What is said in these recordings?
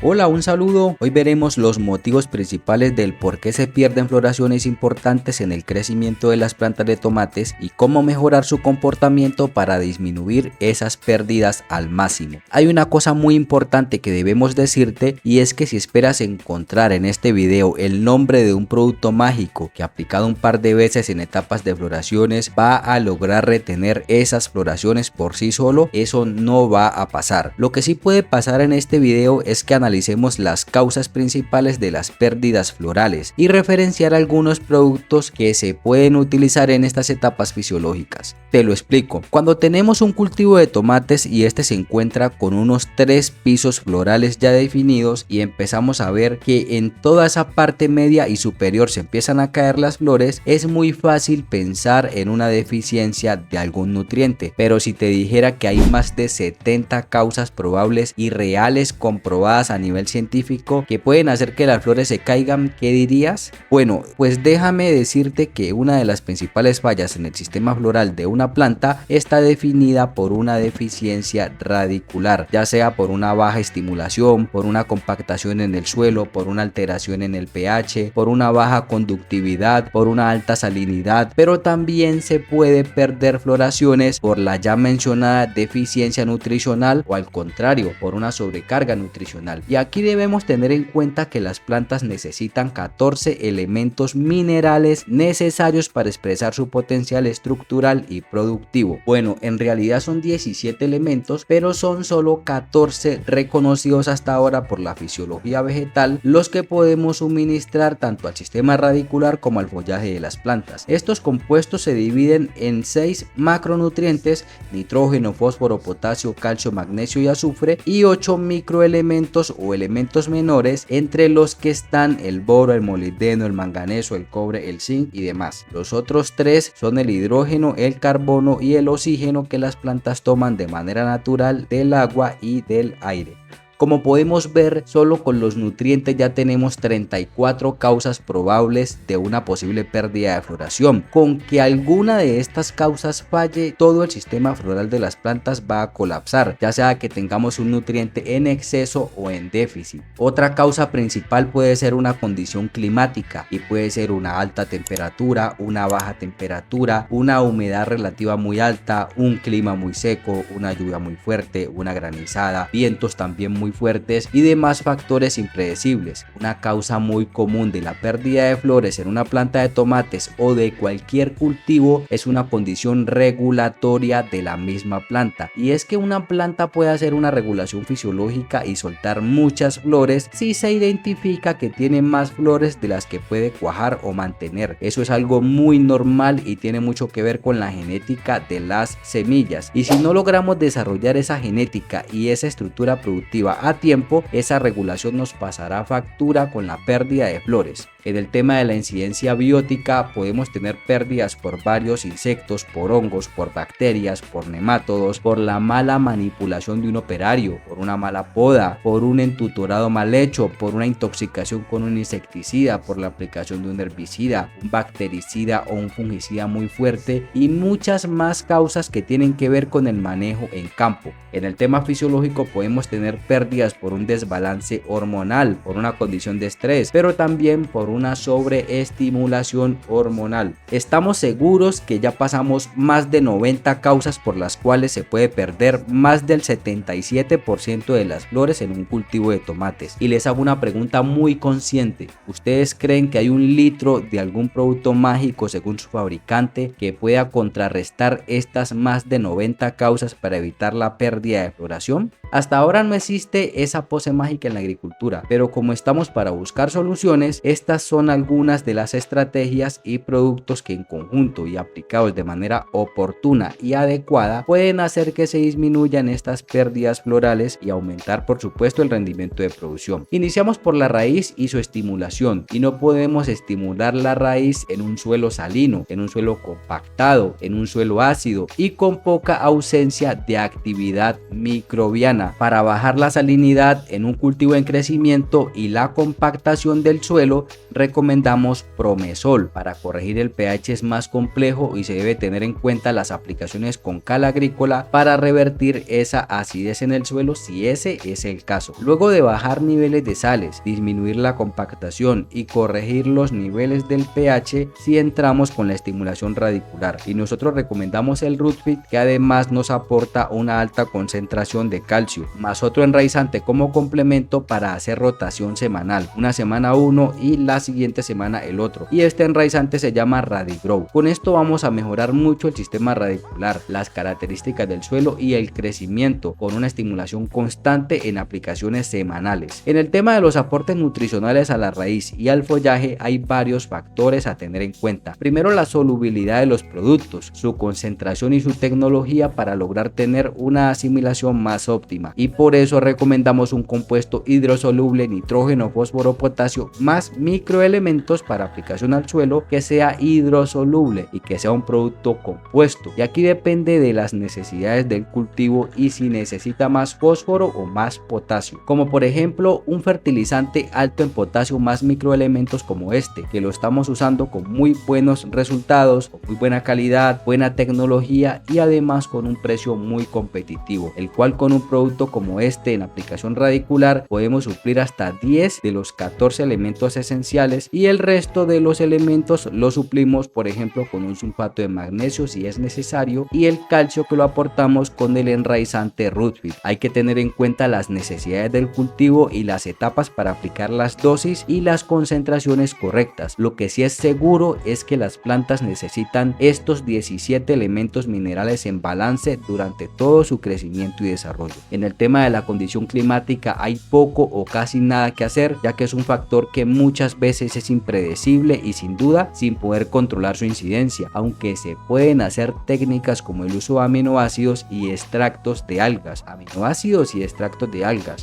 Hola, un saludo. Hoy veremos los motivos principales del por qué se pierden floraciones importantes en el crecimiento de las plantas de tomates y cómo mejorar su comportamiento para disminuir esas pérdidas al máximo. Hay una cosa muy importante que debemos decirte y es que si esperas encontrar en este video el nombre de un producto mágico que aplicado un par de veces en etapas de floraciones va a lograr retener esas floraciones por sí solo, eso no va a pasar. Lo que sí puede pasar en este video es que analicemos las causas principales de las pérdidas florales y referenciar algunos productos que se pueden utilizar en estas etapas fisiológicas. Te lo explico. Cuando tenemos un cultivo de tomates y este se encuentra con unos 3 pisos florales ya definidos y empezamos a ver que en toda esa parte media y superior se empiezan a caer las flores, es muy fácil pensar en una deficiencia de algún nutriente. Pero si te dijera que hay más de 70 causas probables y reales comprobadas a nivel científico que pueden hacer que las flores se caigan, ¿qué dirías? Bueno, pues déjame decirte que una de las principales fallas en el sistema floral de una planta está definida por una deficiencia radicular, ya sea por una baja estimulación, por una compactación en el suelo, por una alteración en el pH, por una baja conductividad, por una alta salinidad, pero también se puede perder floraciones por la ya mencionada deficiencia nutricional o al contrario, por una sobrecarga nutricional. Y aquí debemos tener en cuenta que las plantas necesitan 14 elementos minerales necesarios para expresar su potencial estructural y productivo. Bueno, en realidad son 17 elementos, pero son solo 14 reconocidos hasta ahora por la fisiología vegetal, los que podemos suministrar tanto al sistema radicular como al follaje de las plantas. Estos compuestos se dividen en 6 macronutrientes: nitrógeno, fósforo, potasio, calcio, magnesio y azufre, y 8 microelementos o elementos menores, entre los que están el boro, el molibdeno, el manganeso, el cobre, el zinc y demás. Los otros 3 son el hidrógeno, el carbono y el oxígeno que las plantas toman de manera natural del agua y del aire. Como podemos ver, solo con los nutrientes ya tenemos 34 causas probables de una posible pérdida de floración. Con que alguna de estas causas falle, todo el sistema floral de las plantas va a colapsar, ya sea que tengamos un nutriente en exceso o en déficit. Otra causa principal puede ser una condición climática y puede ser una alta temperatura, una baja temperatura, una humedad relativa muy alta, un clima muy seco, una lluvia muy fuerte, una granizada, vientos también muy fuertes y demás factores impredecibles. Una causa muy común de la pérdida de flores en una planta de tomates o de cualquier cultivo es una condición regulatoria de la misma planta, y es que una planta puede hacer una regulación fisiológica y soltar muchas flores si se identifica que tiene más flores de las que puede cuajar o mantener. Eso es algo muy normal y tiene mucho que ver con la genética de las semillas, y si no logramos desarrollar esa genética y esa estructura productiva a tiempo, esa regulación nos pasará factura con la pérdida de flores. En el tema de la incidencia biótica podemos tener pérdidas por varios insectos, por hongos, por bacterias, por nemátodos, por la mala manipulación de un operario, por una mala poda, por un entutorado mal hecho, por una intoxicación con un insecticida, por la aplicación de un herbicida, un bactericida o un fungicida muy fuerte, y muchas más causas que tienen que ver con el manejo en campo. En el tema fisiológico podemos tener pérdidas por un desbalance hormonal, por una condición de estrés, pero también por una sobreestimulación hormonal. Estamos seguros que ya pasamos más de 90 causas por las cuales se puede perder más del 77% de las flores en un cultivo de tomates. Y les hago una pregunta muy consciente: ¿ustedes creen que hay un litro de algún producto mágico según su fabricante que pueda contrarrestar estas más de 90 causas para evitar la pérdida de floración? Hasta ahora no existe esa pose mágica en la agricultura, pero como estamos para buscar soluciones, estas son algunas de las estrategias y productos que en conjunto y aplicados de manera oportuna y adecuada pueden hacer que se disminuyan estas pérdidas florales y aumentar, por supuesto, el rendimiento de producción. Iniciamos por la raíz y su estimulación, y no podemos estimular la raíz en un suelo salino, en un suelo compactado, en un suelo ácido y con poca ausencia de actividad microbiana. semana. Para bajar la salinidad en un cultivo en crecimiento y la compactación del suelo, recomendamos Promesol. Para corregir el pH es más complejo y se debe tener en cuenta las aplicaciones con cal agrícola para revertir esa acidez en el suelo si ese es el caso. Luego de bajar niveles de sales, disminuir la compactación y corregir los niveles del pH, si entramos con la estimulación radicular, y nosotros recomendamos el Rootfit, que además nos aporta una alta concentración de calcio, más otro enraizante como complemento para hacer rotación semanal, una semana uno y la siguiente semana el otro, y este enraizante se llama Radigrow. Con esto vamos a mejorar mucho el sistema radicular, las características del suelo y el crecimiento, con una estimulación constante en aplicaciones semanales. En el tema de los aportes nutricionales a la raíz y al follaje hay varios factores a tener en cuenta. Primero, la solubilidad de los productos, su concentración y su tecnología para lograr tener una asimilación más óptima, y por eso recomendamos un compuesto hidrosoluble, nitrógeno, fósforo, potasio más microelementos para aplicación al suelo que sea hidrosoluble y que sea un producto compuesto, y aquí depende de las necesidades del cultivo y si necesita más fósforo o más potasio, como por ejemplo un fertilizante alto en potasio más microelementos como este, que lo estamos usando con muy buenos resultados, con muy buena calidad, buena tecnología y además con un precio muy competitivo, el cual con un producto como este en aplicación radicular podemos suplir hasta 10 de los 14 elementos esenciales, y el resto de los elementos lo suplimos por ejemplo con un sulfato de magnesio si es necesario, y el calcio que lo aportamos con el enraizante Rootfit. Hay que tener en cuenta las necesidades del cultivo y las etapas para aplicar las dosis y las concentraciones correctas. Lo que sí es seguro es que las plantas necesitan estos 17 elementos minerales en balance durante todo su crecimiento y desarrollo. En el tema de la condición climática hay poco o casi nada que hacer, ya que es un factor que muchas veces es impredecible y sin duda sin poder controlar su incidencia, aunque se pueden hacer técnicas como el uso de aminoácidos y extractos de algas,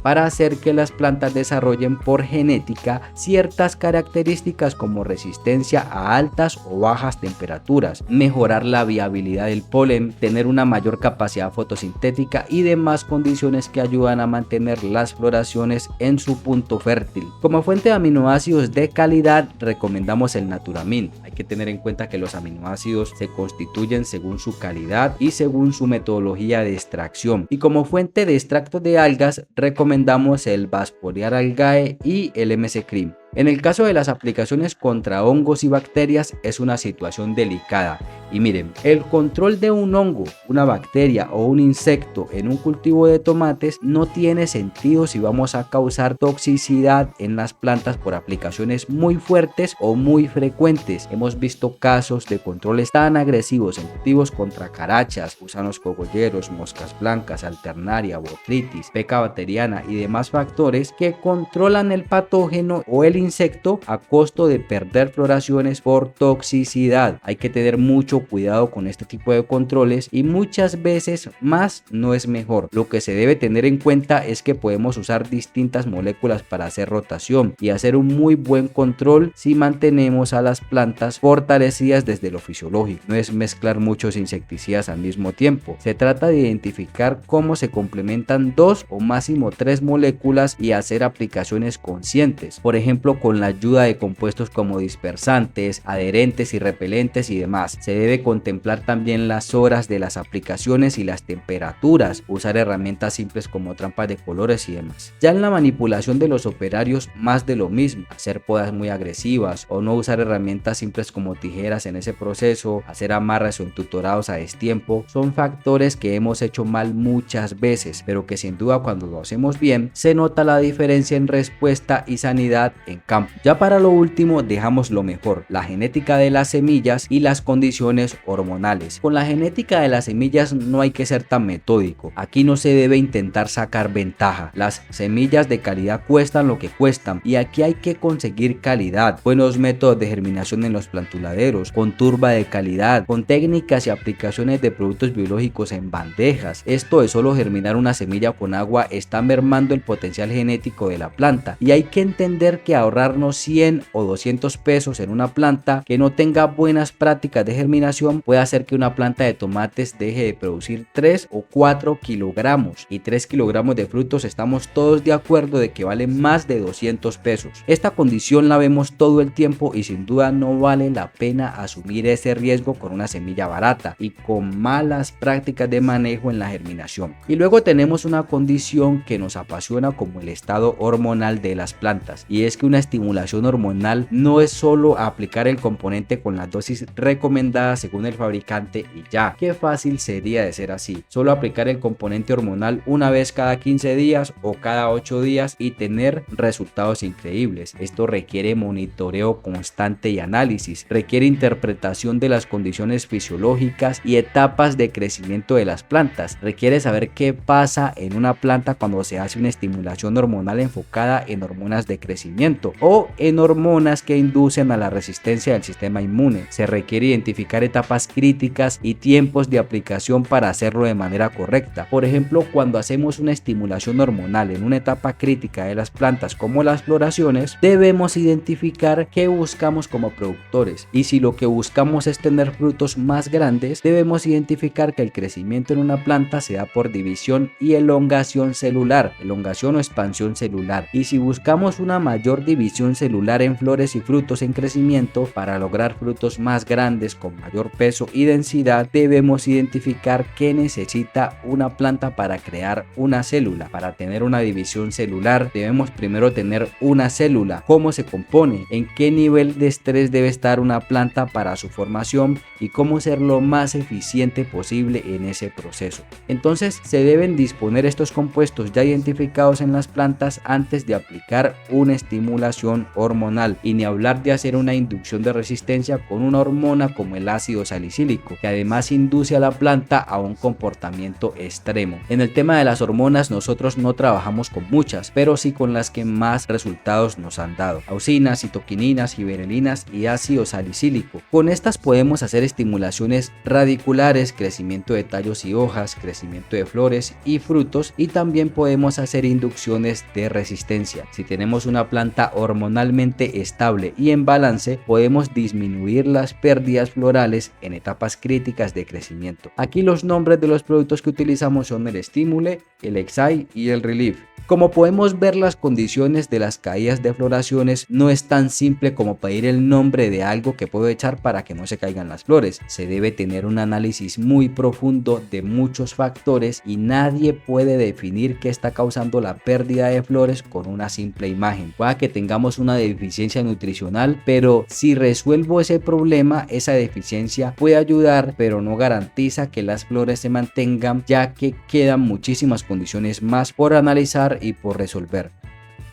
para hacer que las plantas desarrollen por genética ciertas características como resistencia a altas o bajas temperaturas, mejorar la viabilidad del polen, tener una mayor capacidad fotosintética y demás condiciones que ayudan a mantener las floraciones en su punto fértil. Como fuente de aminoácidos de calidad recomendamos el Naturamin. Hay que tener en cuenta que los aminoácidos se constituyen según su calidad y según su metodología de extracción, y como fuente de extracto de algas recomendamos el Vasporear Algae y el MC Cream. En el caso de las aplicaciones contra hongos y bacterias es una situación delicada, y miren, el control de un hongo, una bacteria o un insecto en un cultivo de tomates no tiene sentido si vamos a causar toxicidad en las plantas por aplicaciones muy fuertes o muy frecuentes. Hemos visto casos de controles tan agresivos en cultivos contra carachas, gusanos cogolleros, moscas blancas, alternaria, botrytis, peca bacteriana y demás factores que controlan el patógeno o el insecto a costo de perder floraciones por toxicidad. Hay que tener mucho cuidado con este tipo de controles, y muchas veces más no es mejor. Lo que se debe tener en cuenta es que podemos usar distintas moléculas para hacer rotación y hacer un muy buen control si mantenemos a las plantas fortalecidas desde lo fisiológico. No es mezclar muchos insecticidas al mismo tiempo. Se trata de identificar cómo se complementan 2 o máximo 3 moléculas y hacer aplicaciones conscientes. Por ejemplo, con la ayuda de compuestos como dispersantes, adherentes y repelentes y demás. Se debe contemplar también las horas de las aplicaciones y las temperaturas, usar herramientas simples como trampas de colores y demás. Ya en la manipulación de los operarios, más de lo mismo, hacer podas muy agresivas o no usar herramientas simples como tijeras en ese proceso, hacer amarres o entutorados a destiempo, son factores que hemos hecho mal muchas veces, pero que sin duda cuando lo hacemos bien se nota la diferencia en respuesta y sanidad en campo. Ya para lo último dejamos lo mejor, la genética de las semillas y las condiciones hormonales. Con la genética de las semillas no hay que ser tan metódico, aquí no se debe intentar sacar ventaja. Las semillas de calidad cuestan lo que cuestan, y aquí hay que conseguir calidad, buenos métodos de germinación en los plantuladeros, con turba de calidad, con técnicas y aplicaciones de productos biológicos en bandejas. Esto de solo germinar una semilla con agua está mermando el potencial genético de la planta, y hay que entender que ahorrar ahorrarnos 100 o 200 pesos en una planta que no tenga buenas prácticas de germinación puede hacer que una planta de tomates deje de producir 3 o 4 kilogramos, y 3 kilogramos de frutos estamos todos de acuerdo de que valen más de 200 pesos. Esta condición la vemos todo el tiempo y sin duda no vale la pena asumir ese riesgo con una semilla barata y con malas prácticas de manejo en la germinación. Y luego tenemos una condición que nos apasiona como el estado hormonal de las plantas, y es que una estimulación hormonal no es solo aplicar el componente con las dosis recomendadas según el fabricante y ya. Qué fácil sería de ser así, solo aplicar el componente hormonal una vez cada 15 días o cada 8 días y tener resultados increíbles. Esto requiere monitoreo constante y análisis, requiere interpretación de las condiciones fisiológicas y etapas de crecimiento de las plantas, requiere saber qué pasa en una planta cuando se hace una estimulación hormonal enfocada en hormonas de crecimiento o en hormonas que inducen a la resistencia del sistema inmune. Se requiere identificar etapas críticas y tiempos de aplicación para hacerlo de manera correcta. Por ejemplo, cuando hacemos una estimulación hormonal en una etapa crítica de las plantas como las floraciones, debemos identificar qué buscamos como productores, y si lo que buscamos es tener frutos más grandes, debemos identificar que el crecimiento en una planta se da por división y elongación celular, elongación o expansión celular, y si buscamos una mayor división celular en flores y frutos en crecimiento para lograr frutos más grandes con mayor peso y densidad, debemos identificar qué necesita una planta para crear una célula. Para tener una división celular debemos primero tener una célula, cómo se compone, en qué nivel de estrés debe estar una planta para su formación y cómo ser lo más eficiente posible en ese proceso. Entonces se deben disponer estos compuestos ya identificados en las plantas antes de aplicar una estimulación hormonal, y ni hablar de hacer una inducción de resistencia con una hormona como el ácido salicílico, que además induce a la planta a un comportamiento extremo. En el tema de las hormonas nosotros no trabajamos con muchas, pero sí con las que más resultados nos han dado: auxinas, citoquininas, giberelinas y ácido salicílico. Con estas podemos hacer estimulaciones radiculares, crecimiento de tallos y hojas, crecimiento de flores y frutos, y también podemos hacer inducciones de resistencia. Si tenemos una planta hormonalmente estable y en balance, podemos disminuir las pérdidas florales en etapas críticas de crecimiento. Aquí los nombres de los productos que utilizamos son el Stimule, el Exai y el Relief. Como podemos ver, las condiciones de las caídas de floraciones no es tan simple como pedir el nombre de algo que puedo echar para que no se caigan las flores. Se debe tener un análisis muy profundo de muchos factores y nadie puede definir qué está causando la pérdida de flores con una simple imagen. Puede que tengamos una deficiencia nutricional, pero si resuelvo ese problema, esa deficiencia puede ayudar, pero no garantiza que las flores se mantengan, ya que quedan muchísimas condiciones más por analizar y por resolver.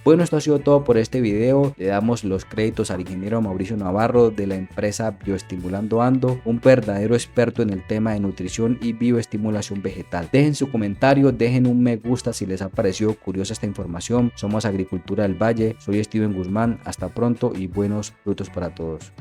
Bueno, esto ha sido todo por este video. Le damos los créditos al ingeniero Mauricio Navarro de la empresa Bioestimulando Ando, un verdadero experto en el tema de nutrición y bioestimulación vegetal. Dejen su comentario, dejen un me gusta si les ha parecido curiosa esta información. Somos Agricultura del Valle, soy Steven Guzmán, hasta pronto y buenos frutos para todos.